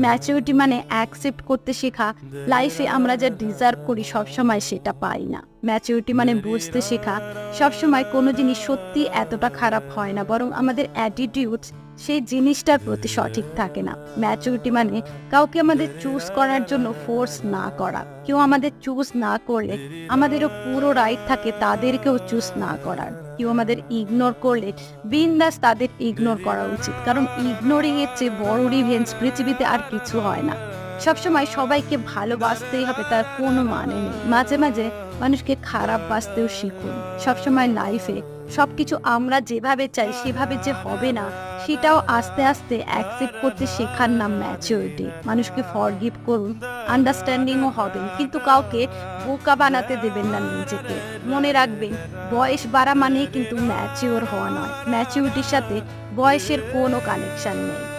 Maturity মানে accept করতে শেখা। লাইফে আমরা যা ডিজার্ভ করি সবসময় সেটা পাই না। ম্যাচুরিটি মানে বুঝতে শেখা সবসময় কোনো জিনিস সত্যি এতটা খারাপ হয় না, বরং আমাদের অ্যাটিটিউড সেই জিনিসটার প্রতি সঠিক থাকে না। ম্যাচুরিটি মানে কাউকে আমাদের চুজ করার জন্য ফোর্স না করা। কেউ আমাদের চুজ না করলে আমাদেরও পুরো রাইট থাকে তাদেরকেও চুজ না করার। কেউ আমাদের ইগনোর করলে বিন্দাস তাদের ইগনোর করা উচিত, কারণ ইগনোরিং এর চেয়ে বড় রিভেঞ্জ পৃথিবীতে আর কিছু হয় না। সবসময় সবাইকে ভালোবাসতেই হবে তার কোনো মানে নেই। মাঝে মাঝে মানুষকে খারাপ বাসতেও শিখুন। সবসময় লাইফে সবকিছু আমরা যেভাবে চাই সেভাবে যে হবে না সেটাও আস্তে আস্তে অ্যাকসেপ্ট করতে শেখার নাম ম্যাচিউরিটি। মানুষকে ফরগিভ করুন, আন্ডারস্ট্যান্ডিংও হবেন, কিন্তু কাউকে বোকা বানাতে দেবেন না নিজেকে। মনে রাখবেন, বয়স বাড়া মানেই কিন্তু ম্যাচিওর হওয়া নয়। ম্যাচিউরিটির সাথে বয়সের কোনো কানেকশন নেই।